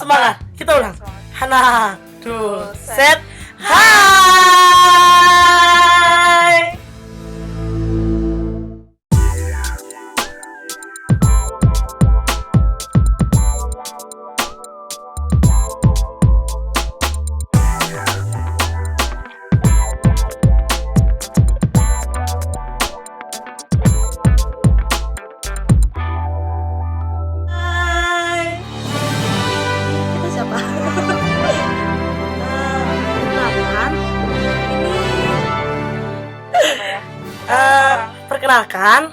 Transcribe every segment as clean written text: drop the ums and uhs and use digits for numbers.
Semangat, kita ulang. Hana, two, set. Hai. Perkenalkan,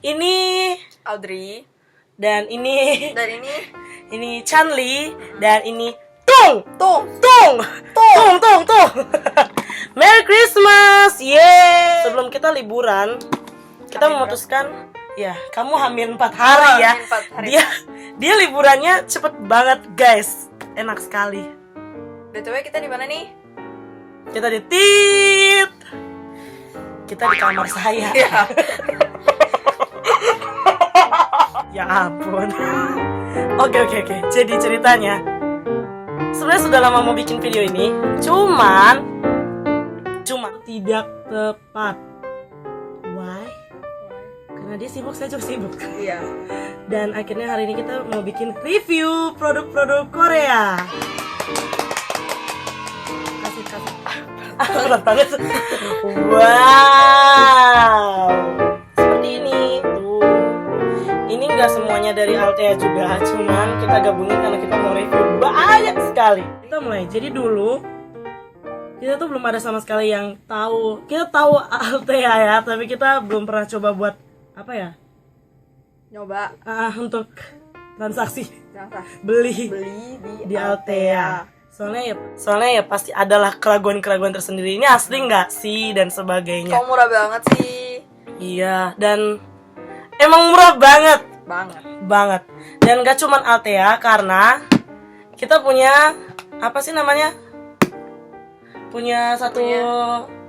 ini Audrey dan ini Chanli dan ini Tung. Merry Christmas, yeay. Sebelum kita liburan, kita memutuskan, ya kamu hamil 4 hari ya. Dia liburannya cepet banget guys, enak sekali. BTW kita di mana nih? Kita di kamar saya. Ya ampun. Oke. Jadi ceritanya, sebenarnya sudah lama mau bikin video ini, cuman tidak tepat. Why? Karena dia sibuk, saya juga sibuk. Iya. Dan akhirnya hari ini kita mau bikin review produk-produk Korea. Kasih. Berat banget. Wow. Seperti ini tuh. Ini nggak semuanya dari Althea juga, cuman kita gabungin karena kita mau review banyak sekali. Kita mulai. Jadi dulu kita tuh belum ada sama sekali yang tahu. Kita tahu Althea ya, tapi kita belum pernah coba buat apa ya? Nyoba Untuk transaksi beli di Althea. Soalnya ya pasti adalah keraguan-keraguan tersendiri. Ini asli nggak sih dan sebagainya. Kok murah banget sih? Iya, dan emang murah banget. Dan nggak cuman Althea, karena kita punya apa sih namanya? Punya satu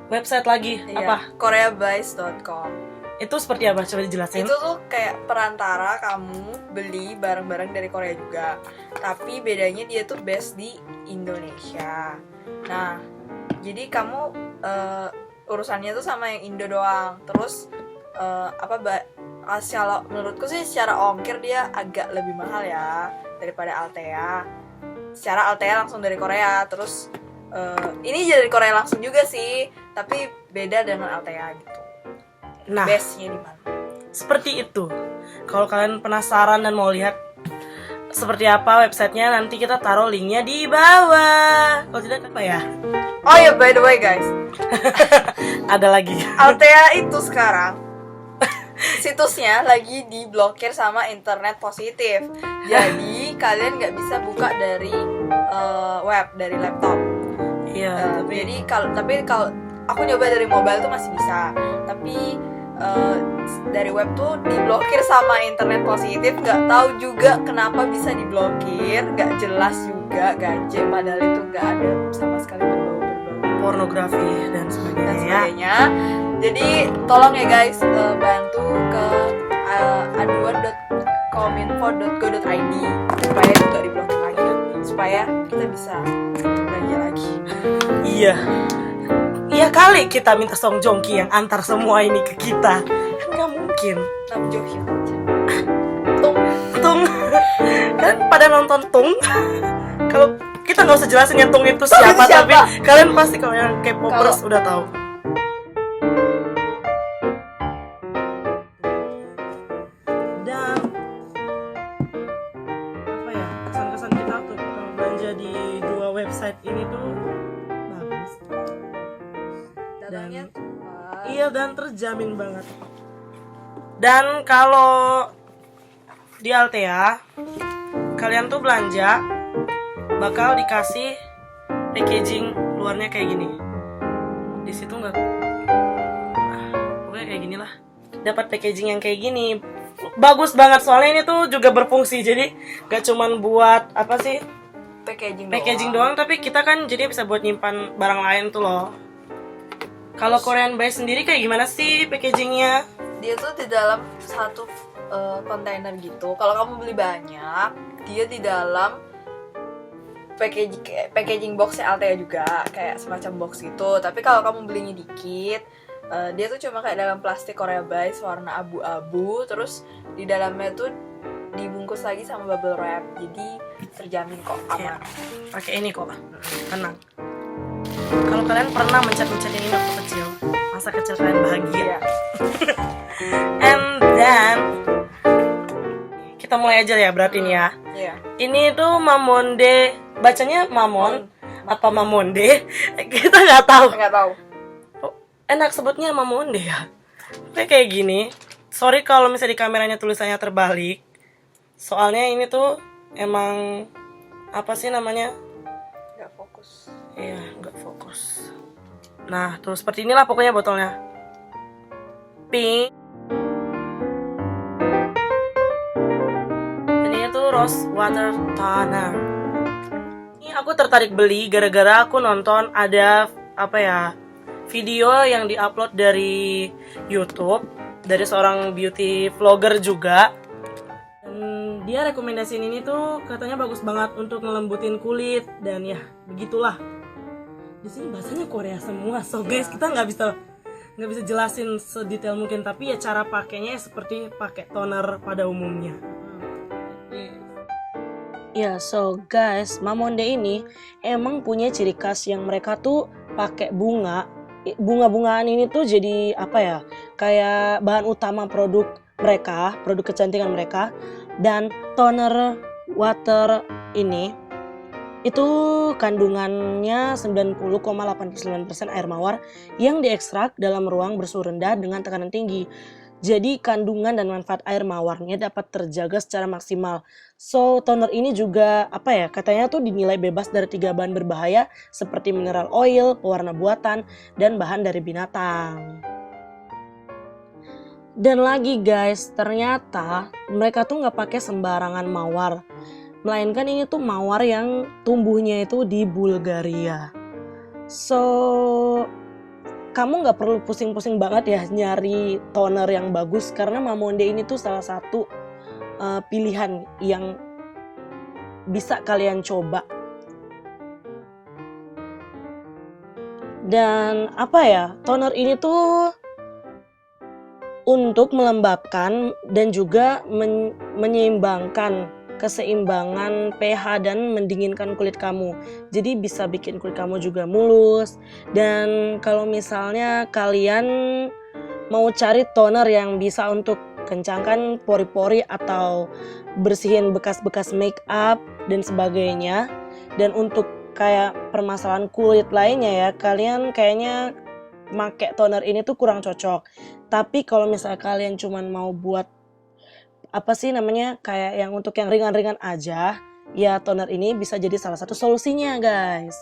website lagi. Iya, apa? koreabuys.com. Itu seperti apa? Coba dijelasin. Itu tuh kayak perantara kamu beli barang-barang dari Korea juga, tapi bedanya dia tuh based di Indonesia. Nah, jadi kamu urusannya tuh sama yang Indo doang. Terus kalau menurutku sih secara ongkir dia agak lebih mahal ya daripada Althea. Secara Althea langsung dari Korea, terus ini dari Korea langsung juga sih, tapi beda dengan Althea gitu. Nah, base-nya di mana? Seperti itu. Kalau kalian penasaran dan mau lihat seperti apa websitenya, nanti kita taruh linknya di bawah. Kalau tidak apa ya? Oh ya, by the way guys, ada lagi. Althea itu sekarang situsnya lagi diblokir sama internet positif. Jadi kalian nggak bisa buka dari web, dari laptop. Iya. Tapi kalau aku nyoba dari mobile tuh masih bisa. Tapi dari web tuh diblokir sama internet positif. Nggak tahu juga kenapa bisa diblokir. Nggak jelas juga, ganjil. Padahal itu nggak ada sama sekali berbau pornografi dan sebagainya. Jadi tolong ya guys, bantu ke aduan.kominfo.go.id supaya itu nggak diblokir lagi, supaya kita bisa belanja lagi. Iya kali kita minta Song Joong Ki yang antar semua ini ke kita. Kan nggak mungkin. Nam Jo Hyun aja. Tung. Kan pada nonton Tung. Kalau kita nggak usah jelasin ya Tung itu siapa, tapi kalian pasti kalau yang K-popers udah tahu. Dan apa ya, kesan-kesan kita tuh kalau belanja di dua website ini tuh bagus. Datangnya Iya, dan terjamin banget. Dan kalau di Althea kalian tuh belanja bakal dikasih packaging luarnya kayak gini. Di situ nggak, pokoknya kayak gini lah. Dapat packaging yang kayak gini, bagus banget. Soalnya ini tuh juga berfungsi, jadi nggak cuman buat apa sih packaging doang, tapi kita kan jadi bisa buat nyimpan barang lain tuh loh. Kalau Korean Buys sendiri kayak gimana sih packagingnya? Dia tuh di dalam satu kontainer gitu. Kalau kamu beli banyak, dia di dalam packaging boxnya Altea juga, kayak semacam box gitu. Tapi kalau kamu belinya dikit, dia tuh cuma kayak dalam plastik Korea Bites warna abu-abu, terus di dalamnya tuh dibungkus lagi sama bubble wrap, jadi terjamin kok aman. Pakai ini kok, tenang. Kalau kalian pernah mencet-mencet ini waktu kecil, masa kecil kalian bahagia. And then kita mulai aja ya berarti ini ya. Iya. Ini tuh Mamonde, bacanya Mamon apa Mamonde? Kita nggak tahu. Nggak tahu. Oh, enak sebutnya Mamonde ya. Kayak gini. Sorry kalau misalnya di kameranya tulisannya terbalik. Soalnya ini tuh emang apa sih namanya? Nggak fokus. Iya, nggak fokus. Nah, tuh seperti inilah pokoknya botolnya. Pink. Ini tuh rose water toner. Ini aku tertarik beli gara-gara aku nonton ada apa ya, video yang diupload dari YouTube dari seorang beauty vlogger juga. Dan dia rekomendasiin ini tuh katanya bagus banget untuk ngelembutin kulit dan ya begitulah. Di sini bahasanya Korea semua, so guys kita nggak bisa jelasin sedetail mungkin, tapi ya cara pakainya seperti pakai toner pada umumnya. Ya, so guys, Mamonde ini emang punya ciri khas yang mereka tuh pakai bunga-bungaan ini tuh jadi apa ya, kayak bahan utama produk mereka, produk kecantikan mereka. Dan toner water ini itu kandungannya 90,89% air mawar yang diekstrak dalam ruang bersuhu rendah dengan tekanan tinggi. Jadi kandungan dan manfaat air mawarnya dapat terjaga secara maksimal. So toner ini juga apa ya, katanya tuh dinilai bebas dari 3 bahan berbahaya seperti mineral oil, pewarna buatan, dan bahan dari binatang. Dan lagi guys, ternyata mereka tuh nggak pakai sembarangan mawar, melainkan ini tuh mawar yang tumbuhnya itu di Bulgaria. So kamu nggak perlu pusing-pusing banget ya nyari toner yang bagus, karena Mamonde ini tuh salah satu pilihan yang bisa kalian coba. Dan apa ya, toner ini tuh untuk melembabkan dan juga menyeimbangkan keseimbangan pH dan mendinginkan kulit kamu. Jadi bisa bikin kulit kamu juga mulus. Dan kalau misalnya kalian mau cari toner yang bisa untuk kencangkan pori-pori atau bersihin bekas-bekas make up dan sebagainya, dan untuk kayak permasalahan kulit lainnya ya, kalian kayaknya pakai toner ini tuh kurang cocok. Tapi kalau misalnya kalian cuman mau buat apa sih namanya, kayak yang untuk yang ringan-ringan aja, ya toner ini bisa jadi salah satu solusinya guys.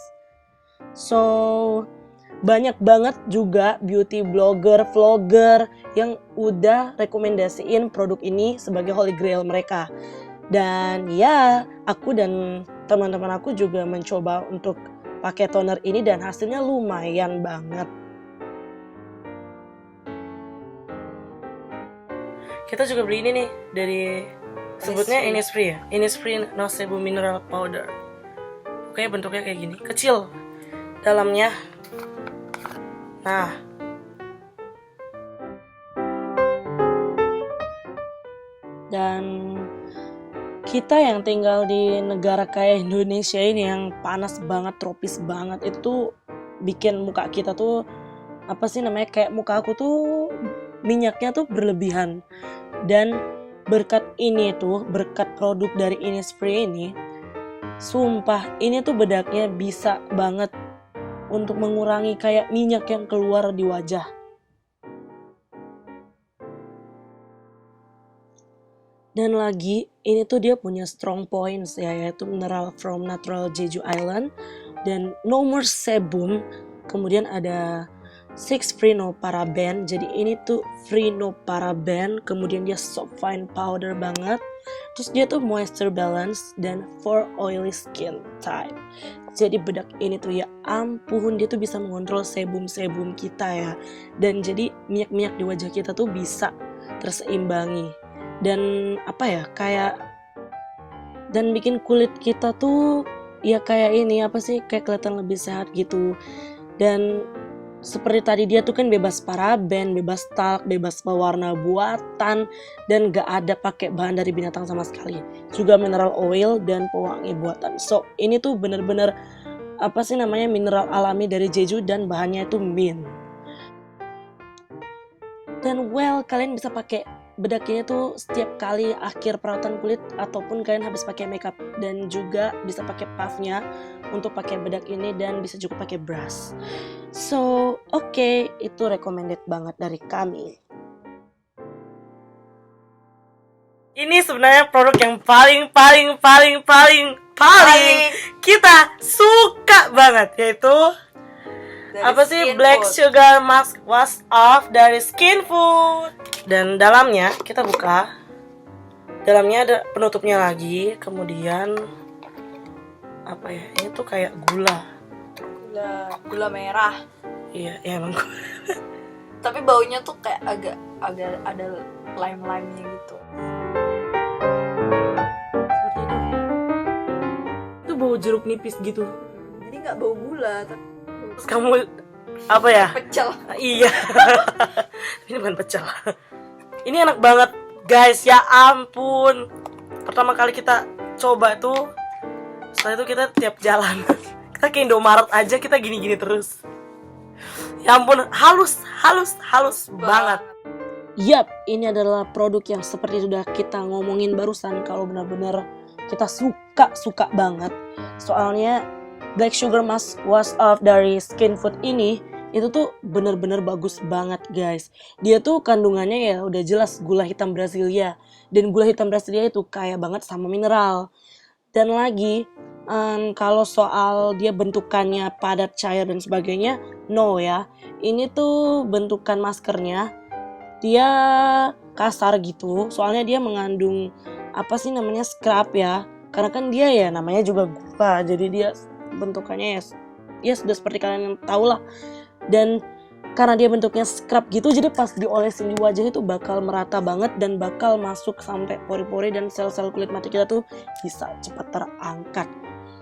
So banyak banget juga beauty blogger, vlogger yang udah rekomendasiin produk ini sebagai holy grail mereka. Dan ya aku dan teman-teman aku juga mencoba untuk pakai toner ini dan hasilnya lumayan banget. Kita juga beli ini nih dari sebutnya Innisfree ya, Innisfree No Sebum Mineral Powder. Oke, bentuknya kayak gini, kecil dalamnya. Nah, dan kita yang tinggal di negara kayak Indonesia ini yang panas banget, tropis banget, itu bikin muka kita tuh apa sih namanya, kayak muka aku tuh minyaknya tuh berlebihan. Dan berkat ini tuh, berkat produk dari Innisfree ini, sumpah ini tuh bedaknya bisa banget untuk mengurangi kayak minyak yang keluar di wajah. Dan lagi ini tuh dia punya strong points ya, yaitu mineral from natural Jeju Island dan no more sebum. Kemudian ada 6 free no paraben, jadi ini tuh free no paraben. Kemudian dia soft fine powder banget. Terus dia tuh moisture balance dan for oily skin type. Jadi bedak ini tuh ya ampun, dia tuh bisa mengontrol sebum-sebum kita ya. Dan jadi minyak-minyak di wajah kita tuh bisa terseimbangi. Dan apa ya, kayak dan bikin kulit kita tuh ya kayak ini apa sih, kayak kelihatan lebih sehat gitu. Dan seperti tadi dia tuh kan bebas paraben, bebas talk, bebas pewarna buatan, dan gak ada pakai bahan dari binatang sama sekali. Juga mineral oil dan pewangi buatan. So ini tuh bener-bener apa sih namanya, mineral alami dari Jeju dan bahannya itu mint. Dan kalian bisa pakai bedak ini tuh setiap kali akhir perawatan kulit ataupun kalian habis pakai makeup, dan juga bisa pakai puffnya untuk pakai bedak ini, dan bisa juga pakai brush. So oke, itu recommended banget dari kami. Ini sebenarnya produk yang paling kita suka banget, yaitu Dari apa sih, Skin Black Food. Sugar Mask Wash Off dari Skin Food. Dan dalamnya kita buka, dalamnya ada penutupnya lagi. Kemudian apa ya, ini tuh kayak Gula merah. iya ya emang Tapi baunya tuh kayak agak ada lime-limenya gitu. seperti itu bau jeruk nipis gitu. Jadi nggak bau gula, tapi Terus kamu apa ya, pecel. iya ini bukan pecel. Ini enak banget guys, ya ampun. Pertama kali kita coba tuh, setelah itu kita tiap jalan kita ke Indomaret aja, kita gini-gini terus. Ya ampun, halus banget. Yap, ini adalah produk yang seperti sudah kita ngomongin barusan, kalau benar-benar kita suka banget. Soalnya Black Sugar Mask Wash Off dari Skin Food ini itu tuh bener-bener bagus banget guys. Dia tuh kandungannya ya udah jelas gula hitam Brasilia, dan gula hitam Brasilia itu kaya banget sama mineral. Dan lagi kalau soal dia bentukannya padat, cair dan sebagainya, no ya. Ini tuh bentukan maskernya dia kasar gitu, soalnya dia mengandung apa sih namanya, scrub ya. Karena kan dia ya namanya juga gula, jadi dia bentukannya ya sudah seperti kalian tahu lah. Dan karena dia bentuknya scrub gitu, jadi pas diolesin di wajah itu bakal merata banget dan bakal masuk sampai pori-pori, dan sel-sel kulit mati kita tuh bisa cepat terangkat.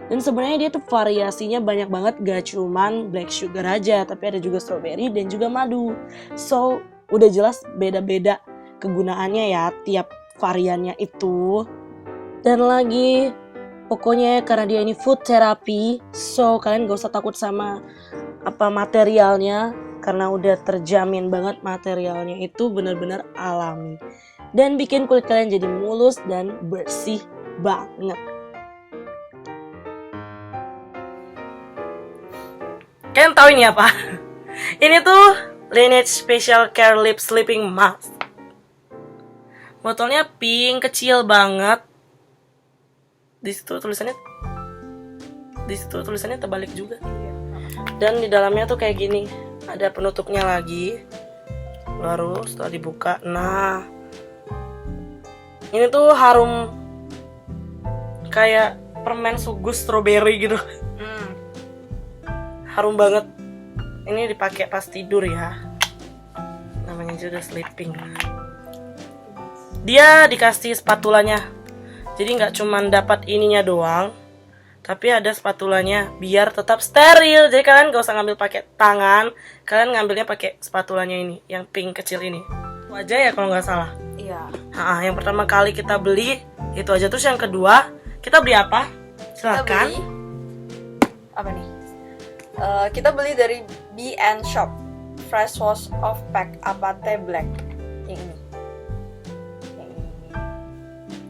Dan sebenarnya dia tuh variasinya banyak banget, gak cuman black sugar aja, tapi ada juga strawberry dan juga madu. So udah jelas beda-beda kegunaannya ya tiap variannya itu. Dan lagi pokoknya karena dia ini food therapy, so kalian gak usah takut sama apa materialnya, karena udah terjamin banget materialnya itu benar-benar alami dan bikin kulit kalian jadi mulus dan bersih banget. Kalian tahu ini apa? Ini tuh Laneige Special Care Lip Sleeping Mask. Botolnya pink, kecil banget. Di situ tulisannya terbalik juga. Dan di dalamnya tuh kayak gini, ada penutupnya lagi. Baru setelah dibuka, nah ini tuh harum kayak permen sugus strawberry gitu. Harum banget. Ini dipakai pas tidur ya. Namanya juga sleeping. Dia dikasih spatulanya. Jadi nggak cuman dapat ininya doang, tapi ada spatulanya biar tetap steril. Jadi kalian gak usah ngambil pakai tangan, kalian ngambilnya pakai spatulanya ini, yang pink kecil ini. Itu aja ya kalau nggak salah. Iya. Yang pertama kali kita beli itu aja. Terus yang kedua kita beli apa? Silakan. Apa nih? Kita beli dari B&. Shop Fresh Wash Off Pack Apate Black. Yang ini.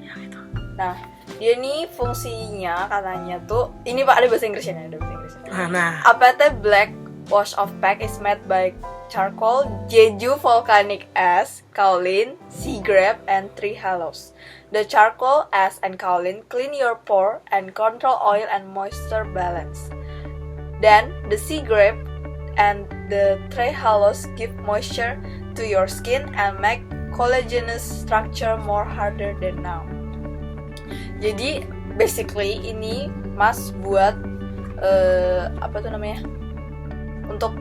Yang itu. Nah, dia nih fungsinya katanya tuh, ini Pak ada bahasa Inggrisnya, ada bahasa Inggrisnya. Nah. Apate Black Wash Off Pack is made by charcoal, Jeju volcanic ash, kaolin, sea grape, and tree halos. The charcoal, ash, and kaolin clean your pore and control oil and moisture balance. Then the sea grape and the tree halos give moisture to your skin and make collagenous structure more harder than now. Jadi basically ini mask buat apa tuh namanya, untuk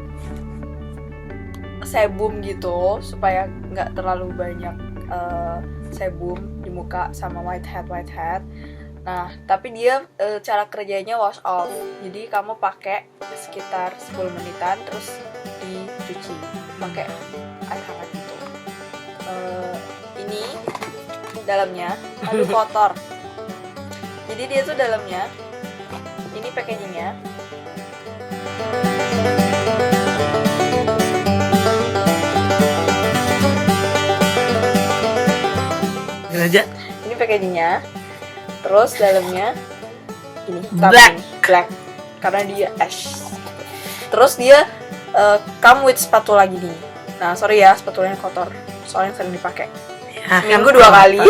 sebum gitu, supaya nggak terlalu banyak sebum di muka sama whitehead. Nah, tapi dia cara kerjanya wash off. Jadi kamu pakai sekitar 10 menitan terus dicuci pakai air hangat gitu. Ini dalamnya aduh kotor. Jadi dia tuh dalamnya ini packagingnya. aja. Ini packagingnya. Terus dalamnya ini black karena dia ash. Terus dia come with spatula gini. Nah sorry ya spatulanya kotor soalnya sering dipakai. Seminggu 2 kali.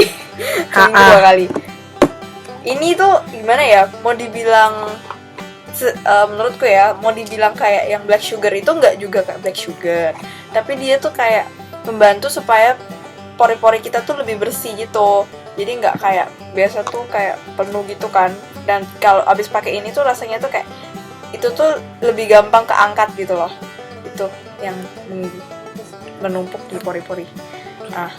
Seminggu 2 kali. Ini tuh gimana ya? Mau dibilang menurutku ya, mau dibilang kayak yang black sugar itu nggak juga kayak black sugar. Tapi dia tuh kayak membantu supaya pori-pori kita tuh lebih bersih gitu. Jadi nggak kayak biasa tuh kayak penuh gitu kan. Dan kalau abis pakai ini tuh rasanya tuh kayak itu tuh lebih gampang keangkat gitu loh. Itu yang menumpuk di pori-pori. Nah,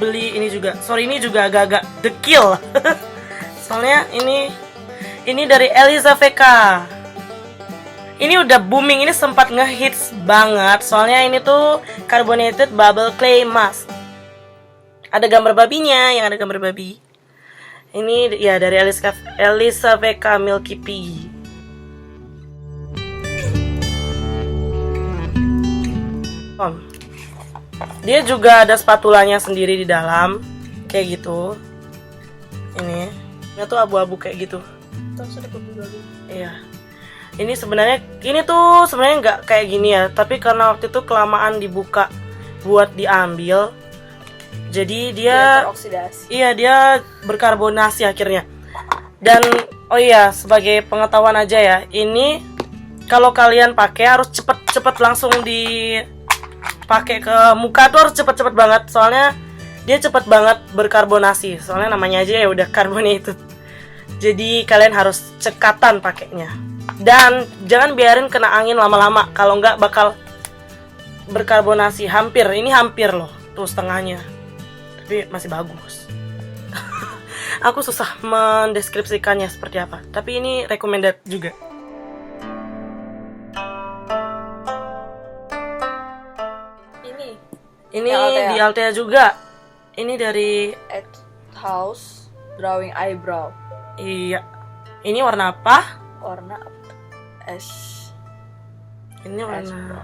beli ini juga. Sorry ini juga agak-agak dekil. Soalnya ini dari Elisa VK. Ini udah booming, ini sempat ngehits banget. Soalnya ini tuh carbonated bubble clay mask. Ada gambar babinya, yang ada gambar babi. Ini ya dari Elisa VK Milky Piggy. Dia juga ada spatulanya sendiri di dalam, kayak gitu. Ini tuh abu-abu kayak gitu. terus ada babi-babi. Iya. Ini tuh sebenarnya nggak kayak gini ya, tapi karena waktu itu kelamaan dibuka buat diambil, jadi dia teroksidasi. Iya, dia berkarbonasi akhirnya. Dan oh iya, sebagai pengetahuan aja ya, ini kalau kalian pakai harus cepet-cepet langsung dipakai ke muka tuh harus cepet-cepet banget, soalnya dia cepet banget berkarbonasi. Soalnya namanya aja ya udah carbonated. Jadi kalian harus cekatan pakainya. Dan jangan biarin kena angin lama-lama, kalau nggak bakal berkarbonasi. Ini hampir loh, tuh setengahnya. Tapi masih bagus. Aku susah mendeskripsikannya seperti apa, tapi ini recommended juga. Ini di Altea juga. Ini dari At House Drawing Eyebrow. Iya. Ini warna apa? Warna ash. Ini warna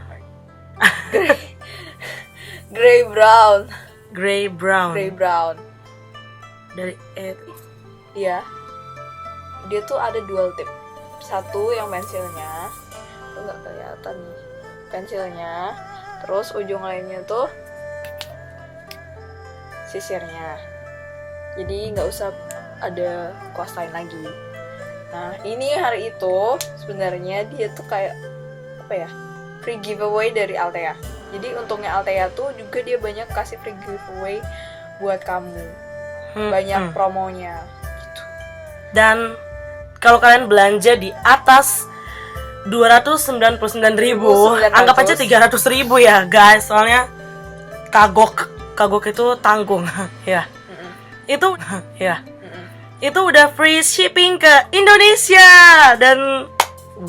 Grey brown. Grey brown. Grey brown. Dari Iya. Dia tuh ada dual tip. Satu yang pensilnya, tuh nggak kelihatan nih. Pensilnya. Terus ujung lainnya tuh sisirnya. Jadi nggak usah ada kuas lain lagi. Nah ini hari itu sebenarnya dia tuh kayak apa ya, free giveaway dari Altea. Jadi untungnya Altea tuh juga dia banyak kasih free giveaway buat kamu, banyak promonya gitu. Dan kalau kalian belanja di atas 299.000, anggap aja 300.000 ya guys, soalnya kagok itu tanggung. Ya. Itu ya. Itu udah free shipping ke Indonesia. Dan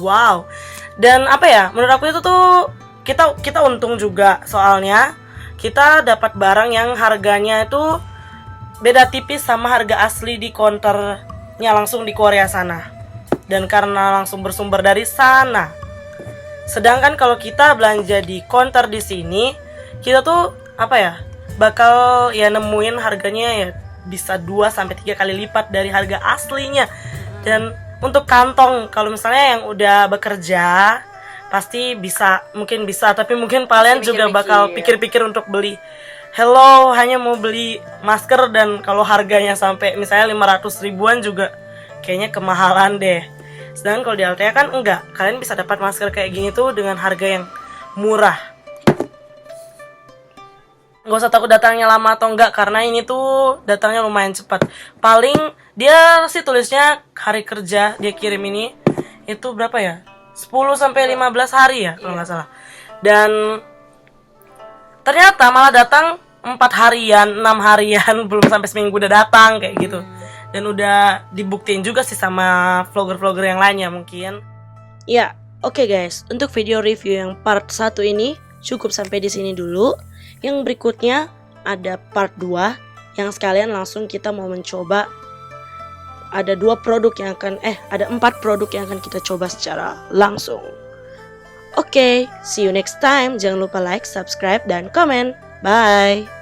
wow. Dan apa ya, menurut aku itu tuh kita untung juga, soalnya kita dapat barang yang harganya itu beda tipis sama harga asli di counternya langsung di Korea sana. Dan karena langsung bersumber dari sana. Sedangkan kalau kita belanja di counter di sini, kita tuh apa ya, bakal ya nemuin harganya ya bisa 2-3 kali lipat dari harga aslinya. Dan untuk kantong, kalau misalnya yang udah bekerja pasti mungkin bisa, tapi mungkin kalian juga bakal pikir-pikir untuk beli. Hello, hanya mau beli masker dan kalau harganya sampai misalnya 500 ribuan juga kayaknya kemahalan deh. Sedangkan kalau di Altea kan enggak, kalian bisa dapat masker kayak gini tuh dengan harga yang murah. Gak usah takut datangnya lama atau enggak, karena ini tuh datangnya lumayan cepat. Paling dia sih tulisnya hari kerja dia kirim ini itu berapa ya, 10-15 hari ya kalau nggak salah. Dan ternyata malah datang 4 harian, 6 harian belum sampai seminggu udah datang kayak gitu. Dan udah dibuktiin juga sih sama vlogger-vlogger yang lainnya mungkin. Ya, oke guys, untuk video review yang part 1 ini cukup sampai di sini dulu. Yang berikutnya ada part 2 yang sekalian langsung kita mau mencoba. Ada 4 produk yang akan kita coba secara langsung. Oke, see you next time. Jangan lupa like, subscribe, dan komen. Bye.